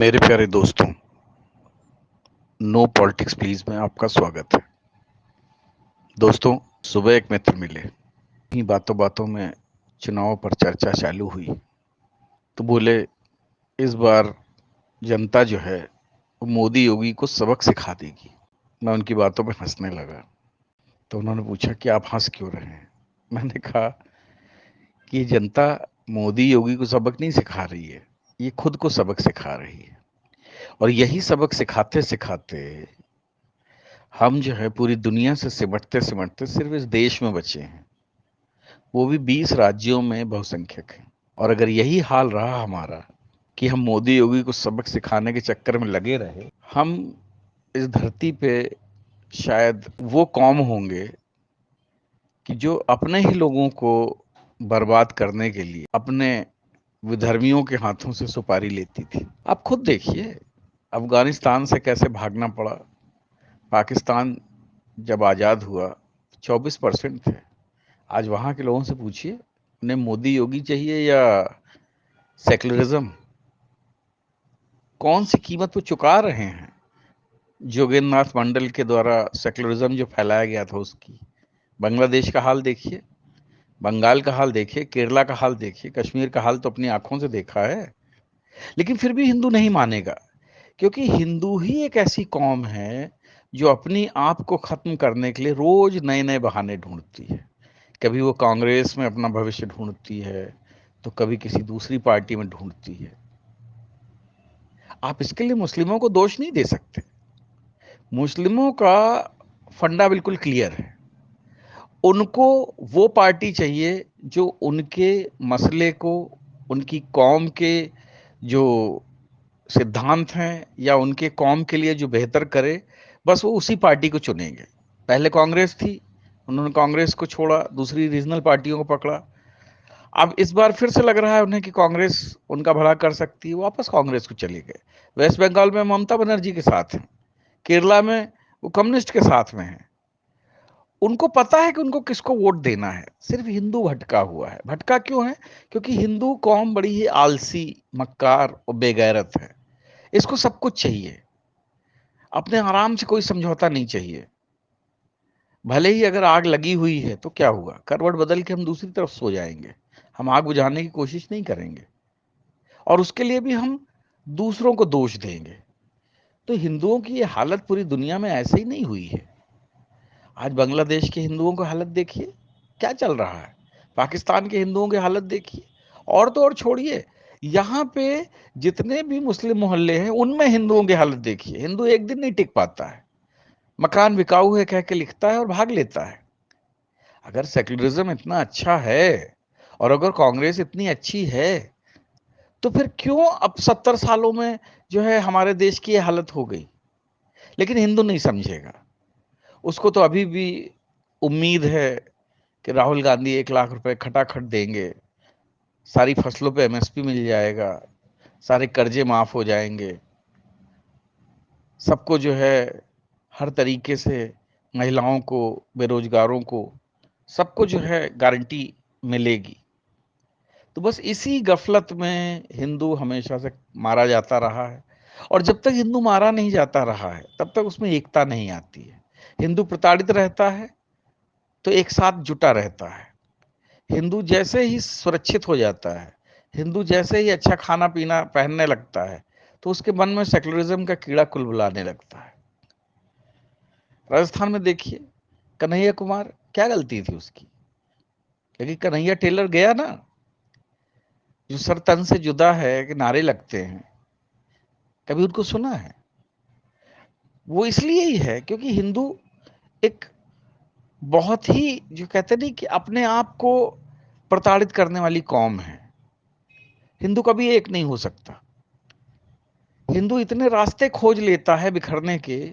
मेरे प्यारे दोस्तों, नो पॉलिटिक्स प्लीज में आपका स्वागत है। दोस्तों, सुबह एक मित्र मिले। ही बातों बातों में चुनाव पर चर्चा चालू हुई तो बोले, इस बार जनता जो है वो मोदी योगी को सबक सिखा देगी। मैं उनकी बातों में हंसने लगा तो उन्होंने पूछा कि आप हंस क्यों रहे हैं। मैंने कहा कि ये जनता मोदी योगी को सबक नहीं सिखा रही है, ये खुद को सबक सिखा रही है। और यही सबक सिखाते सिखाते हम जो है पूरी दुनिया से सिमटते सिमटते सिर्फ इस देश में बचे हैं, वो भी 20 राज्यों में बहुसंख्यक हैं। और अगर यही हाल रहा हमारा कि हम मोदी योगी को सबक सिखाने के चक्कर में लगे रहे, हम इस धरती पे शायद वो कौम होंगे कि जो अपने ही लोगों को बर्बाद करने के लिए अपने विधर्मियों के हाथों से सुपारी लेती थी। आप खुद देखिए, अफगानिस्तान से कैसे भागना पड़ा। पाकिस्तान जब आज़ाद हुआ 24% थे। आज वहां के लोगों से पूछिए, उन्हें मोदी योगी चाहिए या सेक्युलरिज्म। कौन सी कीमत वो चुका रहे हैं। जोगेंद्रनाथ मंडल के द्वारा सेक्युलरिज्म जो फैलाया गया था उसकी। बांग्लादेश का हाल देखिए, बंगाल का हाल देखिए, केरला का हाल देखिए, कश्मीर का हाल तो अपनी आंखों से देखा है। लेकिन फिर भी हिंदू नहीं मानेगा, क्योंकि हिंदू ही एक ऐसी कौम है जो अपनी आप को खत्म करने के लिए रोज नए नए बहाने ढूंढती है। कभी वो कांग्रेस में अपना भविष्य ढूंढती है तो कभी किसी दूसरी पार्टी में ढूंढती है। आप इसके लिए मुस्लिमों को दोष नहीं दे सकते। मुस्लिमों का फंडा बिल्कुल क्लियर है। उनको वो पार्टी चाहिए जो उनके मसले को, उनकी कौम के जो सिद्धांत हैं या उनके कौम के लिए जो बेहतर करे, बस वो उसी पार्टी को चुनेंगे। पहले कांग्रेस थी, उन्होंने कांग्रेस को छोड़ा, दूसरी रीजनल पार्टियों को पकड़ा। अब इस बार फिर से लग रहा है उन्हें कि कांग्रेस उनका भला कर सकती है, वापस कांग्रेस को चले गए। वेस्ट बंगाल में ममता बनर्जी के साथ हैं, केरला में वो कम्युनिस्ट के साथ में हैं। उनको पता है कि उनको किसको वोट देना है। सिर्फ हिंदू भटका हुआ है। भटका क्यों है? क्योंकि हिंदू कौम बड़ी ही आलसी, मक्कार और बेगैरत है। इसको सब कुछ चाहिए, अपने आराम से कोई समझौता नहीं चाहिए। भले ही अगर आग लगी हुई है तो क्या हुआ, करवट बदल के हम दूसरी तरफ सो जाएंगे। हम आग बुझाने की कोशिश नहीं करेंगे और उसके लिए भी हम दूसरों को दोष देंगे। तो हिंदुओं की ये हालत पूरी दुनिया में ऐसे ही नहीं हुई है। आज बांग्लादेश के हिंदुओं की हालत देखिए, क्या चल रहा है। पाकिस्तान के हिंदुओं की हालत देखिए। और तो और छोड़िए, यहाँ पे जितने भी मुस्लिम मोहल्ले हैं उनमें हिंदुओं की हालत देखिए। हिंदू एक दिन नहीं टिक पाता है, मकान बिकाऊ है कह के लिखता है और भाग लेता है। अगर सेक्युलरिज्म इतना अच्छा है और अगर कांग्रेस इतनी अच्छी है, तो फिर क्यों अब 70 सालों में जो है हमारे देश की ये हालत हो गई। लेकिन हिंदू नहीं समझेगा। उसको तो अभी भी उम्मीद है कि राहुल गांधी 1 लाख रुपए खटाखट देंगे, सारी फसलों पे एमएसपी मिल जाएगा, सारे कर्जे माफ हो जाएंगे, सबको जो है हर तरीके से, महिलाओं को, बेरोजगारों को, सबको जो है गारंटी मिलेगी। तो बस इसी गफलत में हिंदू हमेशा से मारा जाता रहा है। और जब तक हिंदू मारा नहीं जाता रहा है तब तक उसमें एकता नहीं आती है। हिंदू प्रताड़ित रहता है तो एक साथ जुटा रहता है। हिंदू जैसे ही सुरक्षित हो जाता है, हिंदू जैसे ही अच्छा खाना पीना पहनने लगता है, तो उसके मन में सेक्युलरिज्म का कीड़ा कुलबुलाने लगता है। राजस्थान में देखिए, कन्हैया कुमार, क्या गलती थी उसकी? लेकिन कन्हैया टेलर गया ना, जो सर तन से जुदा है कि नारे लगते हैं, कभी उनको सुना है? वो इसलिए ही है क्योंकि हिंदू एक बहुत ही, जो कहते नहीं कि अपने आप को प्रताड़ित करने वाली कौम है। हिंदू कभी एक नहीं हो सकता। हिंदू इतने रास्ते खोज लेता है बिखरने के,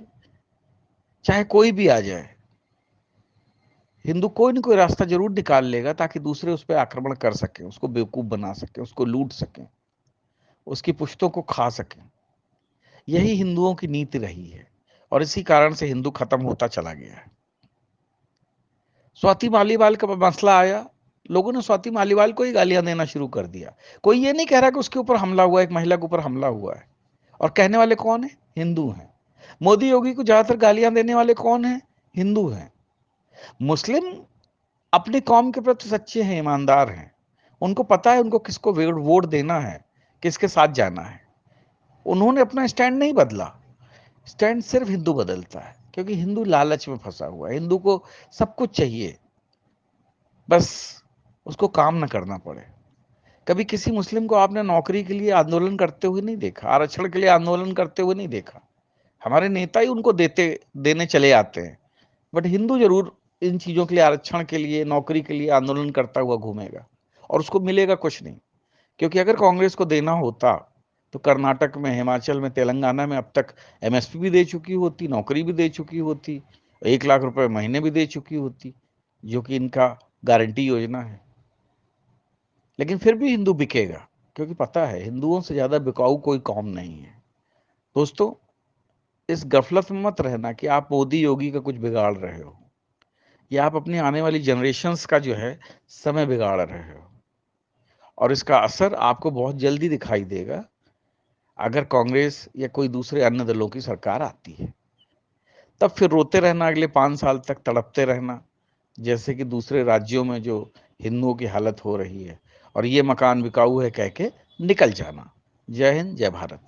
चाहे कोई भी आ जाए। हिंदू कोई ना कोई रास्ता जरूर निकाल लेगा ताकि दूसरे उस पर आक्रमण कर सके, उसको बेवकूफ बना सके, उसको लूट सके, उसकी पुश्तों को खा सके। यही हिंदुओं की नीति रही है और इसी कारण से हिंदू खत्म होता चला गया है। स्वाति मालीवाल का मसला आया, लोगों ने स्वाति मालीवाल को ही गालियां देना शुरू कर दिया। कोई ये नहीं कह रहा कि उसके ऊपर हमला हुआ, एक महिला के ऊपर हमला हुआ है। और कहने वाले कौन है? हिंदू हैं। मोदी योगी को ज्यादातर गालियां देने वाले कौन हैं? हिंदू हैं। मुस्लिम अपनी कौम के प्रति सच्चे हैं, ईमानदार हैं, उनको पता है उनको किसको वोट देना है, किसके साथ जाना है। उन्होंने अपना स्टैंड नहीं बदला। स्टैंड सिर्फ हिंदू बदलता है, क्योंकि हिंदू लालच में फंसा हुआ है। हिंदू को सब कुछ चाहिए, बस उसको काम ना करना पड़े। कभी किसी मुस्लिम को आपने नौकरी के लिए आंदोलन करते हुए नहीं देखा, आरक्षण के लिए आंदोलन करते हुए नहीं देखा। हमारे नेता ही उनको देने चले आते हैं। बट हिंदू जरूर इन चीजों के लिए, आरक्षण के लिए, नौकरी के लिए आंदोलन करता हुआ घूमेगा, और उसको मिलेगा कुछ नहीं। क्योंकि अगर कांग्रेस को देना होता तो कर्नाटक में, हिमाचल में, तेलंगाना में अब तक एमएसपी भी दे चुकी होती, नौकरी भी दे चुकी होती, 1 लाख रुपए महीने भी दे चुकी होती, जो कि इनका गारंटी योजना है। लेकिन फिर भी हिंदू बिकेगा, क्योंकि पता है हिंदुओं से ज्यादा बिकाऊ कोई कौम नहीं है। दोस्तों, इस गफलत में मत रहना कि आप मोदी योगी का कुछ बिगाड़ रहे हो, या आप अपनी आने वाली जनरेशन्स का जो है समय बिगाड़ रहे हो। और इसका असर आपको बहुत जल्दी दिखाई देगा अगर कांग्रेस या कोई दूसरे अन्य दलों की सरकार आती है। तब फिर रोते रहना, अगले 5 साल तक तड़पते रहना, जैसे कि दूसरे राज्यों में जो हिंदुओं की हालत हो रही है, और ये मकान बिकाऊ है कह के निकल जाना। जय हिंद, जय भारत।